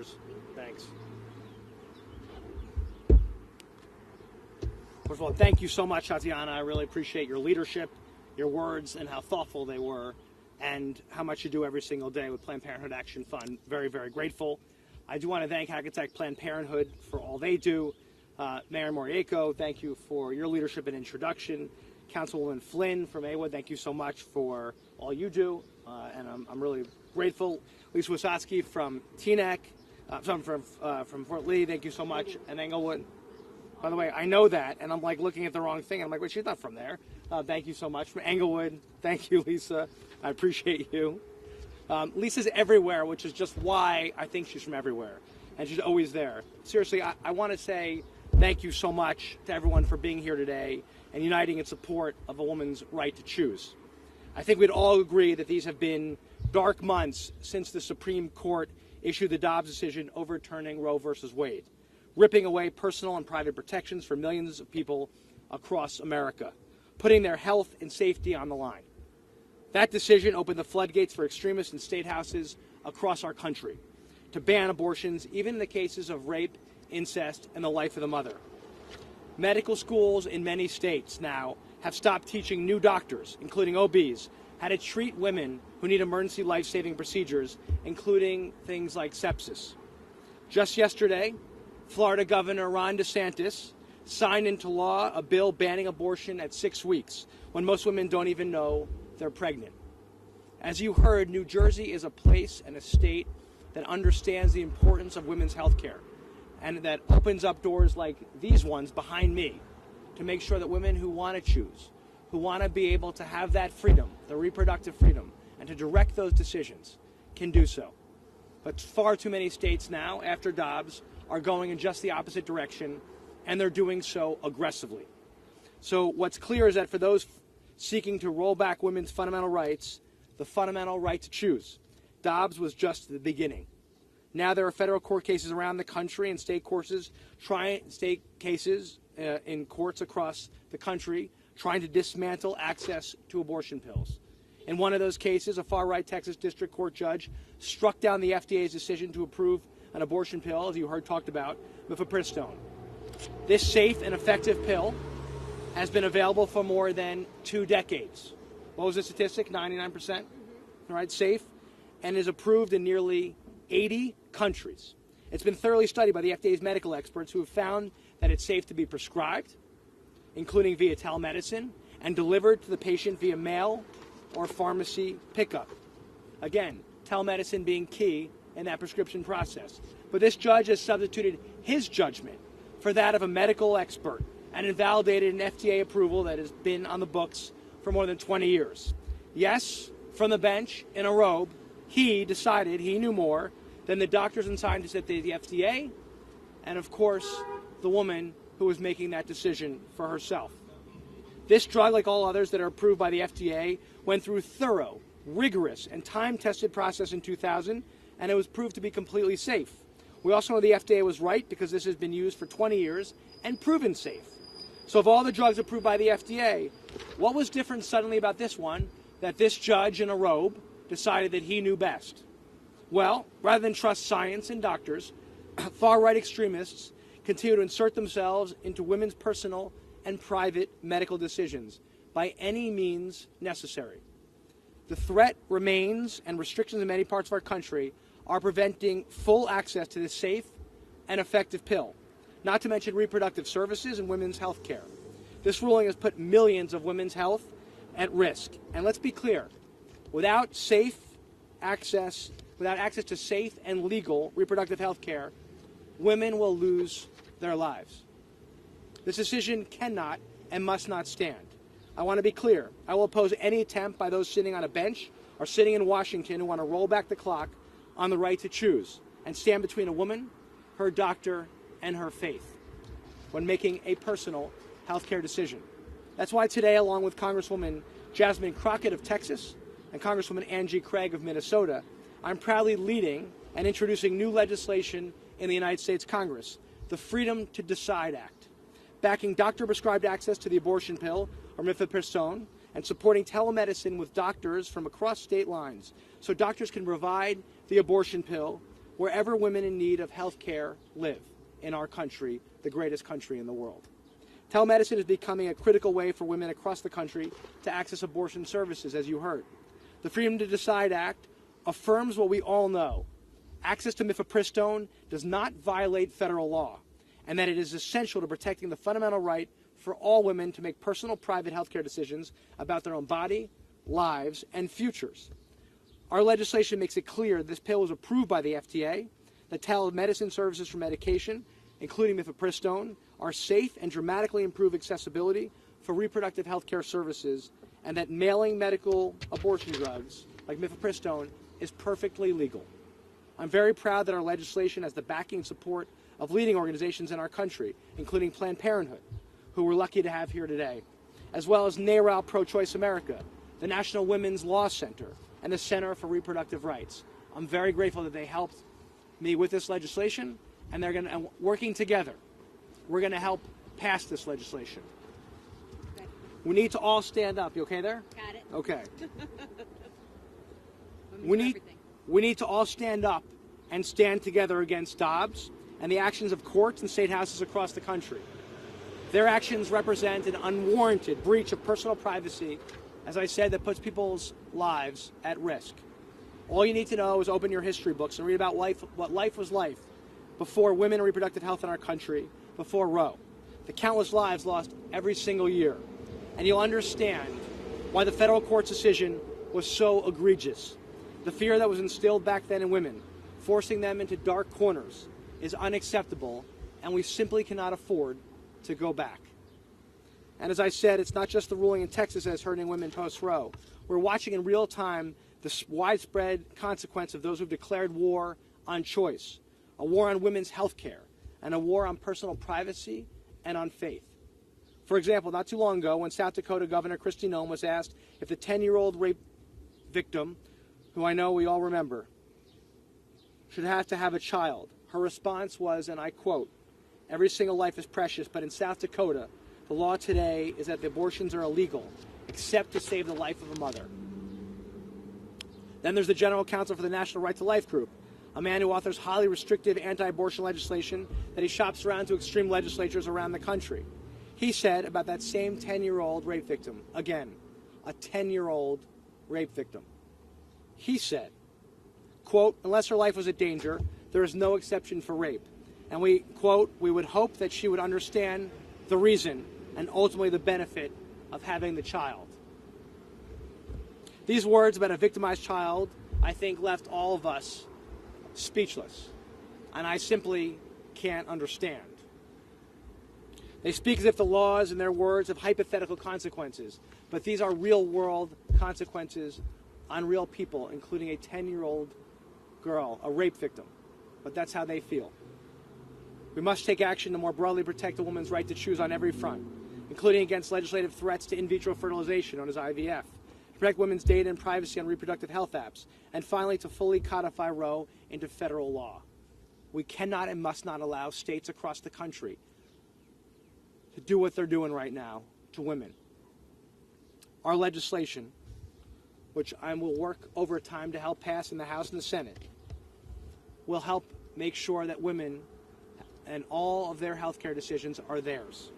yours. Thanks. First of all, thank you so much, Tatiana. I really appreciate your leadership, your words, and how thoughtful they were, and how much you do every single day with Planned Parenthood Action Fund. Very, very grateful. I do want to thank Hackensack Planned Parenthood for all they do. Mayor Moriaco, thank you for your leadership and introduction. Councilwoman Flynn from Maywood, thank you so much for all you do, and I'm really grateful. Lisa Wasowski from Teaneck, from Fort Lee, thank you so much, and Englewood. By the way, I know that, and I'm like looking at the wrong thing. I'm like, wait, she's not from there. Thank you so much. From Englewood, thank you, Lisa. I appreciate you. Lisa's everywhere, which is just why I think she's from everywhere, and she's always there. Seriously, I want to say thank you so much to everyone for being here today and uniting in support of a woman's right to choose. I think we'd all agree that these have been dark months since the Supreme Court issued the Dobbs decision overturning Roe versus Wade, ripping away personal and private protections for millions of people across America, putting their health and safety on the line. That decision opened the floodgates for extremists in state houses across our country to ban abortions, even in the cases of rape, incest, and the life of the mother. Medical schools in many states now have stopped teaching new doctors, including OBs, how to treat women who need emergency life-saving procedures, including things like sepsis. Just yesterday, Florida Governor Ron DeSantis signed into law a bill banning abortion at 6 weeks, when most women don't even know they're pregnant. As you heard, New Jersey is a place and a state that understands the importance of women's health care, and that opens up doors like these ones behind me to make sure that women who want to choose, who want to be able to have that freedom, the reproductive freedom, and to direct those decisions, can do so. But far too many states now, after Dobbs, are going in just the opposite direction, and they're doing so aggressively. So what's clear is that for those seeking to roll back women's fundamental rights, the fundamental right to choose, Dobbs was just the beginning. Now there are federal court cases around the country and state cases in courts across the country trying to dismantle access to abortion pills. In one of those cases, a far-right Texas district court judge struck down the FDA's decision to approve an abortion pill, as you heard talked about, Mifepristone. This safe and effective pill has been available for more than 2 decades. What was the statistic? 99%? All right, safe, and is approved in nearly 80 countries. It's been thoroughly studied by the FDA's medical experts who have found that it's safe to be prescribed, including via telemedicine, and delivered to the patient via mail or pharmacy pickup. Again, telemedicine being key in that prescription process. But this judge has substituted his judgment for that of a medical expert and invalidated an FDA approval that has been on the books for more than 20 years. Yes, from the bench, in a robe, he decided he knew more than the doctors and scientists at the FDA, and of course, the woman who was making that decision for herself. This drug, like all others that are approved by the FDA, went through thorough, rigorous, and time-tested process in 2000, and it was proved to be completely safe. We also know the FDA was right because this has been used for 20 years and proven safe. So of all the drugs approved by the FDA, what was different suddenly about this one that this judge in a robe decided that he knew best? Well, rather than trust science and doctors, far-right extremists continue to insert themselves into women's personal and private medical decisions by any means necessary. The threat remains, and restrictions in many parts of our country are preventing full access to this safe and effective pill, not to mention reproductive services and women's health care. This ruling has put millions of women's health at risk. And let's be clear, without access to safe and legal reproductive health care, women will lose their lives. This decision cannot and must not stand. I want to be clear. I will oppose any attempt by those sitting on a bench or sitting in Washington who want to roll back the clock on the right to choose and stand between a woman, her doctor, and her faith when making a personal health care decision. That's why today, along with Congresswoman Jasmine Crockett of Texas and Congresswoman Angie Craig of Minnesota, I'm proudly leading and introducing new legislation in the United States Congress, the Freedom to Decide Act, backing doctor-prescribed access to the abortion pill, or Mifepristone, and supporting telemedicine with doctors from across state lines so doctors can provide the abortion pill wherever women in need of health care live in our country, the greatest country in the world. Telemedicine is becoming a critical way for women across the country to access abortion services, as you heard. The Freedom to Decide Act affirms what we all know. Access to Mifepristone does not violate federal law, and that it is essential to protecting the fundamental right for all women to make personal, private health care decisions about their own body, lives, and futures. Our legislation makes it clear this pill was approved by the FDA, that telemedicine services for medication, including Mifepristone, are safe and dramatically improve accessibility for reproductive health care services, and that mailing medical abortion drugs like Mifepristone is perfectly legal. I'm very proud that our legislation has the backing and support of leading organizations in our country, including Planned Parenthood, who we're lucky to have here today, as well as NARAL Pro-Choice America, the National Women's Law Center, and the Center for Reproductive Rights. I'm very grateful that they helped me with this legislation, and and working together, we're going to help pass this legislation. Okay. We need to all stand up. You okay there? Got it. Okay. We need to all stand up and stand together against Dobbs and the actions of courts and state houses across the country. Their actions represent an unwarranted breach of personal privacy, as I said, that puts people's lives at risk. All you need to know is open your history books and read about what life was like before women and reproductive health in our country, before Roe. The countless lives lost every single year. And you'll understand why the federal court's decision was so egregious. The fear that was instilled back then in women, forcing them into dark corners, is unacceptable, and we simply cannot afford to go back. And as I said, it's not just the ruling in Texas that is hurting women post-Roe. We're watching in real time the widespread consequence of those who've declared war on choice, a war on women's health care, and a war on personal privacy and on faith. For example, not too long ago, when South Dakota Governor Kristi Noem was asked if the 10-year-old rape victim, who I know we all remember, should have to have a child, her response was, and I quote, "Every single life is precious, but in South Dakota, the law today is that the abortions are illegal, except to save the life of a mother." Then there's the General Counsel for the National Right to Life Group, a man who authors highly restrictive anti-abortion legislation that he shops around to extreme legislatures around the country. He said about that same 10-year-old rape victim, again, a 10-year-old rape victim. He said, quote, "Unless her life was a danger, there is no exception for rape. And we, quote, we would hope that she would understand the reason and ultimately the benefit of having the child." These words about a victimized child, I think, left all of us speechless. And I simply can't understand. They speak as if the laws and their words have hypothetical consequences, but these are real-world consequences on real people, including a 10-year-old girl, a rape victim. But that's how they feel. We must take action to more broadly protect a woman's right to choose on every front, including against legislative threats to in vitro fertilization, known as IVF, to protect women's data and privacy on reproductive health apps, and finally to fully codify Roe into federal law. We cannot and must not allow states across the country to do what they're doing right now to women. Our legislation, which I will work over time to help pass in the House and the Senate, will help make sure that women and all of their health care decisions are theirs.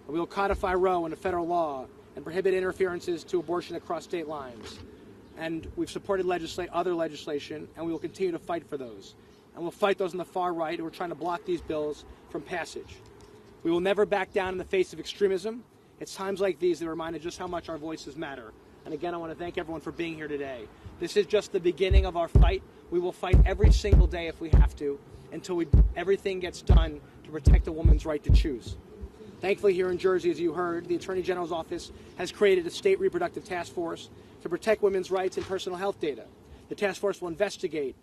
We will codify Roe into federal law and prohibit interferences to abortion across state lines. And we've supported other legislation, and we will continue to fight for those. And we'll fight those on the far right who are trying to block these bills from passage. We will never back down in the face of extremism. It's times like these that remind us just how much our voices matter. And again, I want to thank everyone for being here today. This is just the beginning of our fight. We will fight every single day if we have to, until everything gets done to protect a woman's right to choose. Thankfully, here in Jersey, as you heard, the Attorney General's office has created a state reproductive task force to protect women's rights and personal health data. The task force will investigate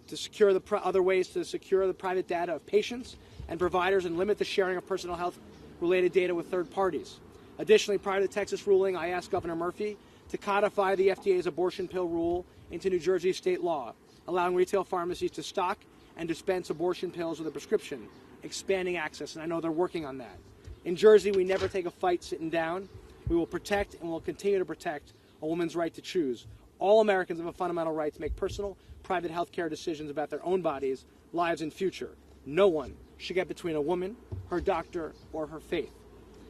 to secure other ways to secure the private data of patients and providers and limit the sharing of personal health-related data with third parties. Additionally, prior to the Texas ruling, I asked Governor Murphy to codify the FDA's abortion pill rule into New Jersey state law, allowing retail pharmacies to stock and dispense abortion pills with a prescription, expanding access, and I know they're working on that. In Jersey, we never take a fight sitting down. We will protect and will continue to protect a woman's right to choose. All Americans have a fundamental right to make personal, private health care decisions about their own bodies, lives, and future. No one should get between a woman, her doctor, or her faith.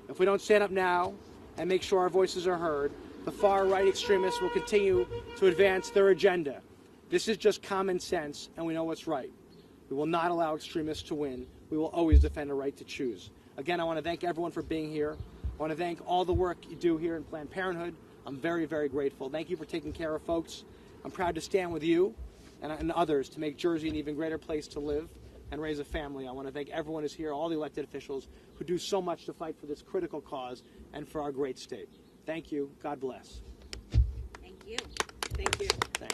If we don't stand up now and make sure our voices are heard, the far-right extremists will continue to advance their agenda. This is just common sense, and we know what's right. We will not allow extremists to win. We will always defend the right to choose. Again, I want to thank everyone for being here. I want to thank all the work you do here in Planned Parenthood. I'm very, very grateful. Thank you for taking care of folks. I'm proud to stand with you and others to make Jersey an even greater place to live and raise a family. I want to thank everyone who's here, all the elected officials who do so much to fight for this critical cause and for our great state. Thank you. God bless. Thank you. Thank you. Thanks.